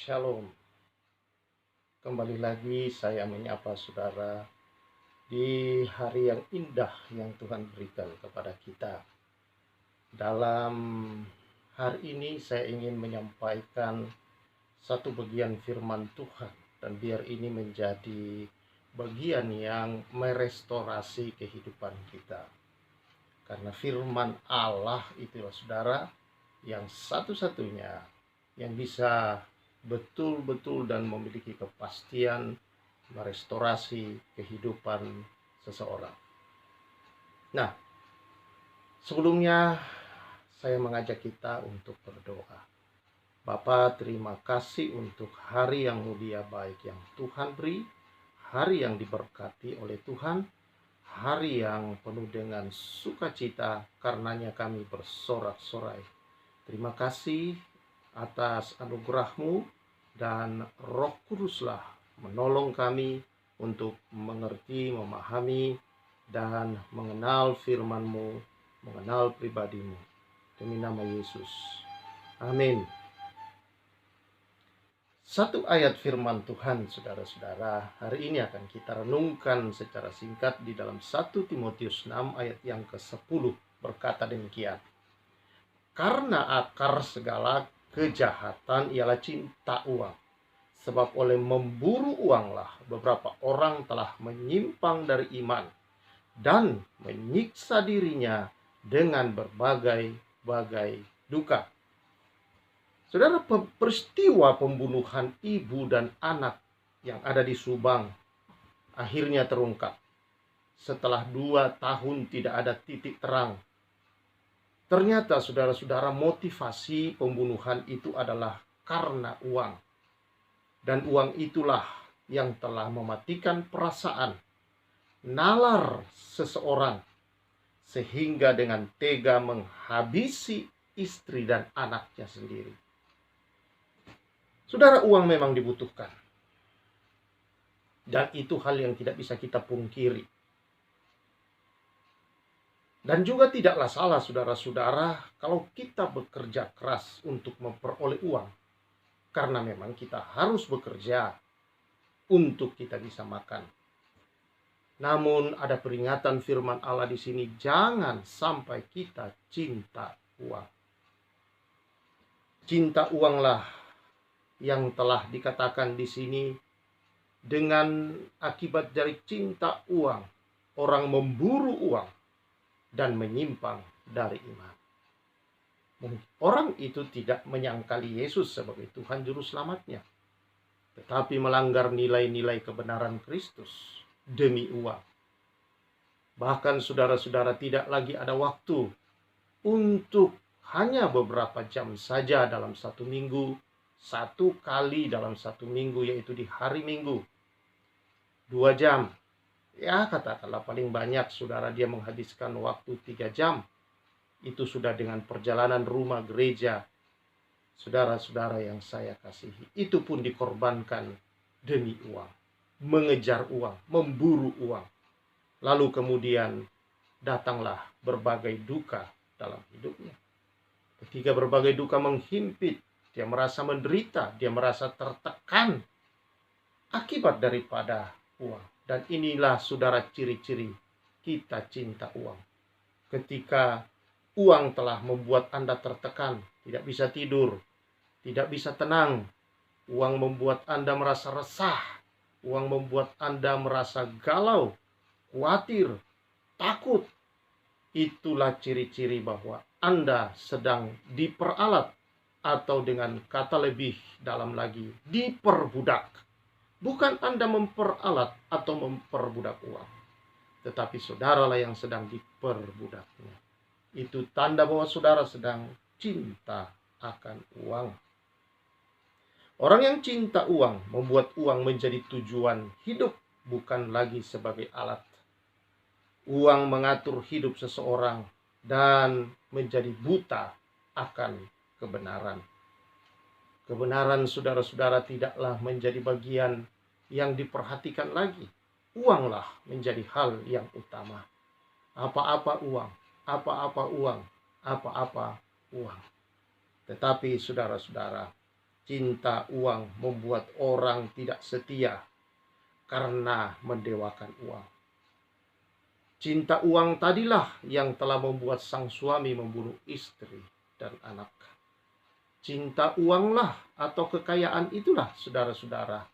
Shalom. Kembali lagi saya menyapa saudara di hari yang indah yang Tuhan berikan kepada kita. Dalam hari ini saya ingin menyampaikan satu bagian firman Tuhan, dan biar ini menjadi bagian yang merestorasi kehidupan kita. Karena firman Allah itulah saudara yang satu-satunya yang bisa betul-betul dan memiliki kepastian merestorasi kehidupan seseorang. Nah, sebelumnya saya mengajak kita untuk berdoa. Bapa, terima kasih untuk hari yang mulia baik yang Tuhan beri, hari yang diberkati oleh Tuhan, hari yang penuh dengan sukacita, karenanya kami bersorak-sorai. Terima kasih atas anugerah-Mu, dan Roh Kuduslah menolong kami untuk mengerti, memahami, dan mengenal firman-Mu, mengenal pribadi-Mu. Demi nama Yesus. Amin. Satu ayat firman Tuhan, saudara-saudara, hari ini akan kita renungkan secara singkat di dalam 1 Timotius 6 ayat yang ke-10, berkata demikian. Karena akar segala kejahatan ialah cinta uang. Sebab oleh memburu uanglah beberapa orang telah menyimpang dari iman dan menyiksa dirinya dengan berbagai-bagai duka. Saudara, peristiwa pembunuhan ibu dan anak yang ada di Subang akhirnya terungkap. Setelah 2 tahun tidak ada titik terang. Ternyata saudara-saudara, motivasi pembunuhan itu adalah karena uang. Dan uang itulah yang telah mematikan perasaan, nalar seseorang, sehingga dengan tega menghabisi istri dan anaknya sendiri. Saudara, uang memang dibutuhkan. Dan itu hal yang tidak bisa kita pungkiri. Dan juga tidaklah salah saudara-saudara kalau kita bekerja keras untuk memperoleh uang. Karena memang kita harus bekerja untuk kita bisa makan. Namun ada peringatan firman Allah di sini, jangan sampai kita cinta uang. Cinta uanglah yang telah dikatakan di sini, dengan akibat dari cinta uang, orang memburu uang dan menyimpang dari iman. Orang itu tidak menyangkali Yesus sebagai Tuhan Juru Selamatnya, tetapi melanggar nilai-nilai kebenaran Kristus demi uang. Bahkan saudara-saudara, tidak lagi ada waktu untuk hanya beberapa jam saja dalam satu minggu, satu kali dalam satu minggu, yaitu di hari Minggu, 2 jam. Ya, katakanlah paling banyak saudara dia menghabiskan waktu 3 jam. Itu sudah dengan perjalanan rumah gereja. Saudara-saudara yang saya kasihi, itu pun dikorbankan demi uang. Mengejar uang, memburu uang. Lalu kemudian datanglah berbagai duka dalam hidupnya. Ketika berbagai duka menghimpit, dia merasa menderita, dia merasa tertekan akibat daripada uang. Dan inilah saudara ciri-ciri kita cinta uang. Ketika uang telah membuat Anda tertekan, tidak bisa tidur, tidak bisa tenang. Uang membuat Anda merasa resah. Uang membuat Anda merasa galau, khawatir, takut. Itulah ciri-ciri bahwa Anda sedang diperalat, atau dengan kata lebih dalam lagi, diperbudak. Bukan Anda memperalat atau memperbudak uang, tetapi saudaralah yang sedang diperbudaknya. Itu tanda bahwa saudara sedang cinta akan uang. Orang yang cinta uang membuat uang menjadi tujuan hidup, bukan lagi sebagai alat. Uang mengatur hidup seseorang dan menjadi buta akan kebenaran. Kebenaran saudara-saudara tidaklah menjadi bagian yang diperhatikan lagi. Uanglah menjadi hal yang utama. Apa-apa uang, apa-apa uang, apa-apa uang. Tetapi saudara-saudara, Cinta uang membuat orang tidak setia karena mendewakan uang. Cinta uang tadilah yang telah membuat sang suami membunuh istri dan anak. Cinta uanglah atau kekayaan itulah, saudara-saudara,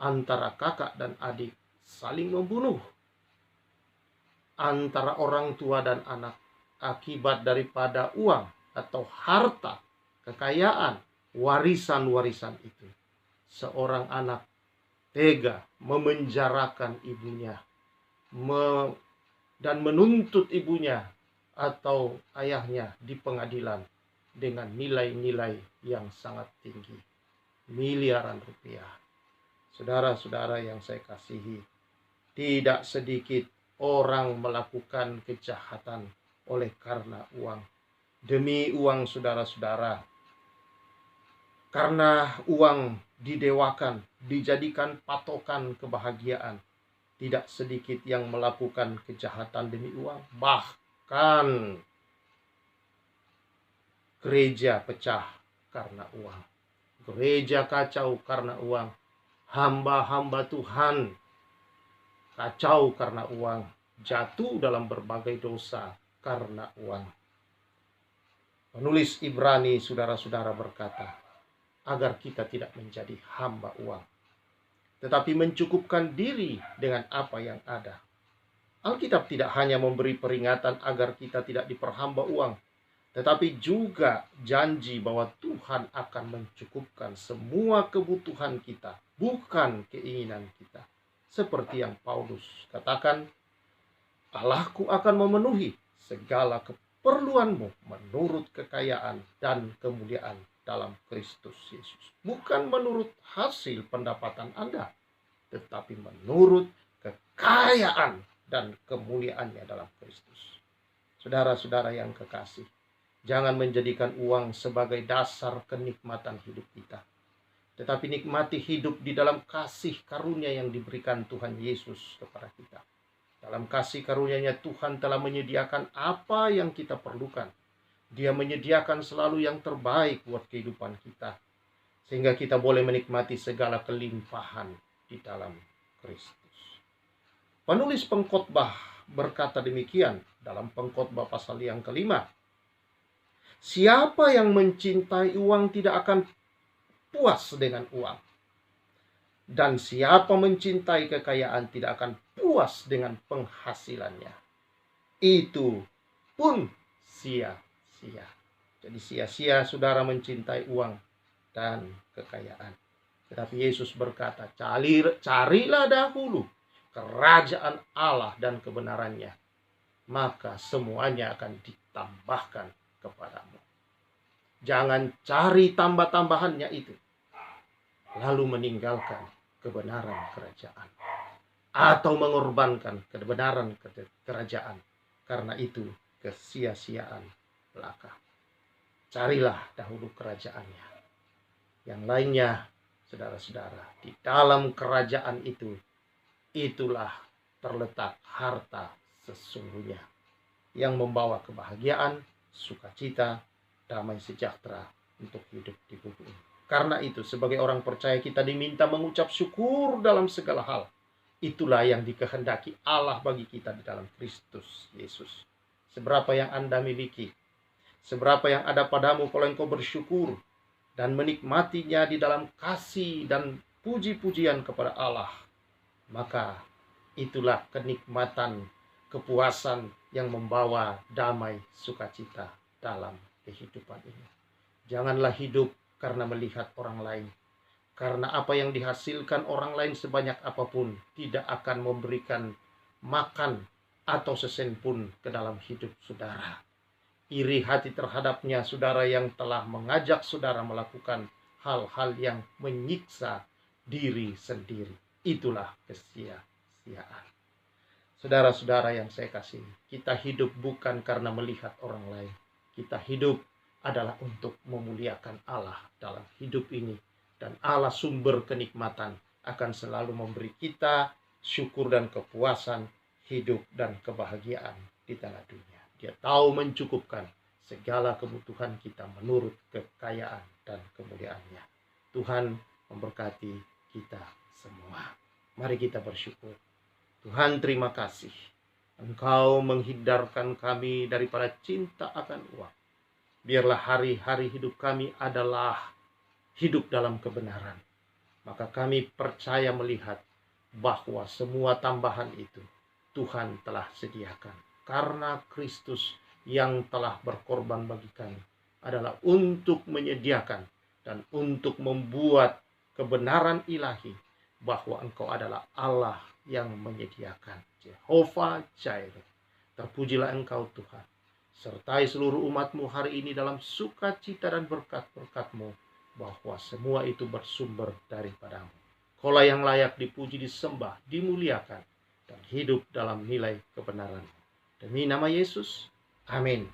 antara kakak dan adik saling membunuh, antara orang tua dan anak, akibat daripada uang atau harta, kekayaan, warisan-warisan itu. Seorang anak tega memenjarakan ibunya, dan menuntut ibunya atau ayahnya di pengadilan dengan nilai-nilai yang sangat tinggi, miliaran rupiah. Saudara-saudara yang saya kasihi, tidak sedikit orang melakukan kejahatan oleh karena uang. Demi uang, saudara-saudara, karena uang didewakan, dijadikan patokan kebahagiaan. Tidak sedikit yang melakukan kejahatan demi uang. Bahkan gereja pecah karena uang. Gereja kacau karena uang. Hamba-hamba Tuhan kacau karena uang. Jatuh dalam berbagai dosa karena uang. Penulis Ibrani, saudara-saudara, berkata, agar kita tidak menjadi hamba uang, tetapi mencukupkan diri dengan apa yang ada. Alkitab tidak hanya memberi peringatan agar kita tidak diperhamba uang, tetapi juga janji bahwa Tuhan akan mencukupkan semua kebutuhan kita, bukan keinginan kita. Seperti yang Paulus katakan, Allahku akan memenuhi segala keperluanmu menurut kekayaan dan kemuliaan dalam Kristus Yesus. Bukan menurut hasil pendapatan Anda, tetapi menurut kekayaan dan kemuliaannya dalam Kristus. Saudara-saudara yang kekasih, jangan menjadikan uang sebagai dasar kenikmatan hidup kita, tetapi nikmati hidup di dalam kasih karunia yang diberikan Tuhan Yesus kepada kita. Dalam kasih karunia-Nya Tuhan telah menyediakan apa yang kita perlukan. Dia menyediakan selalu yang terbaik buat kehidupan kita, sehingga kita boleh menikmati segala kelimpahan di dalam Kristus. Penulis pengkhotbah berkata demikian dalam pengkhotbah pasal yang ke-5. Siapa yang mencintai uang tidak akan puas dengan uang. Dan siapa mencintai kekayaan tidak akan puas dengan penghasilannya. Itu pun sia-sia. Jadi sia-sia saudara mencintai uang dan kekayaan. Tetapi Yesus berkata, carilah dahulu kerajaan Allah dan kebenarannya, maka semuanya akan ditambahkan kepadamu. Jangan cari tambah-tambahannya itu, lalu meninggalkan kebenaran kerajaan, atau mengorbankan kebenaran kerajaan. Karena itu kesia-siaan belaka. Carilah dahulu kerajaannya. Yang lainnya, saudara-saudara, di dalam kerajaan itu, itulah terletak harta sesungguhnya yang membawa kebahagiaan, sukacita, damai sejahtera untuk hidup di bumi ini. Karena itu, sebagai orang percaya kita diminta mengucap syukur dalam segala hal. Itulah yang dikehendaki Allah bagi kita di dalam Kristus Yesus. Seberapa yang Anda miliki, seberapa yang ada padamu kalau engkau bersyukur dan menikmatinya di dalam kasih dan puji-pujian kepada Allah, maka itulah kenikmatan, kepuasan yang membawa damai sukacita dalam kehidupan ini. Janganlah hidup karena melihat orang lain. Karena apa yang dihasilkan orang lain sebanyak apapun tidak akan memberikan makan atau sesen pun ke dalam hidup saudara. Iri hati terhadapnya saudara yang telah mengajak saudara melakukan hal-hal yang menyiksa diri sendiri. Itulah kesia-siaan. Saudara-saudara yang saya kasih, kita hidup bukan karena melihat orang lain. Kita hidup adalah untuk memuliakan Allah dalam hidup ini. Dan Allah sumber kenikmatan akan selalu memberi kita syukur dan kepuasan hidup dan kebahagiaan di tengah dunia. Dia tahu mencukupkan segala kebutuhan kita menurut kekayaan dan kemuliaannya. Tuhan memberkati kita semua. Mari kita bersyukur. Tuhan, terima kasih. Engkau menghindarkan kami daripada cinta akan uang. Biarlah hari-hari hidup kami adalah hidup dalam kebenaran. Maka kami percaya melihat bahwa semua tambahan itu Tuhan telah sediakan. Karena Kristus yang telah berkorban bagi kami adalah untuk menyediakan dan untuk membuat kebenaran ilahi bahwa Engkau adalah Allah yang menyediakan. Jehovah Jireh. Terpujilah Engkau Tuhan. Sertai seluruh umat-Mu hari ini dalam sukacita dan berkat-berkat-Mu, bahwa semua itu bersumber daripada-Mu. Kaulah yang layak dipuji, disembah, dimuliakan, dan hidup dalam nilai kebenaran. Demi nama Yesus, amin.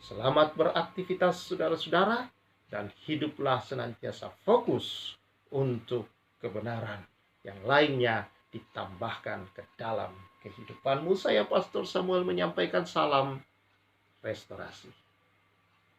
Selamat beraktivitas saudara-saudara, dan hiduplah senantiasa fokus untuk kebenaran. Yang lainnya ditambahkan ke dalam kehidupanmu. Saya Pastor Samuel menyampaikan salam restorasi.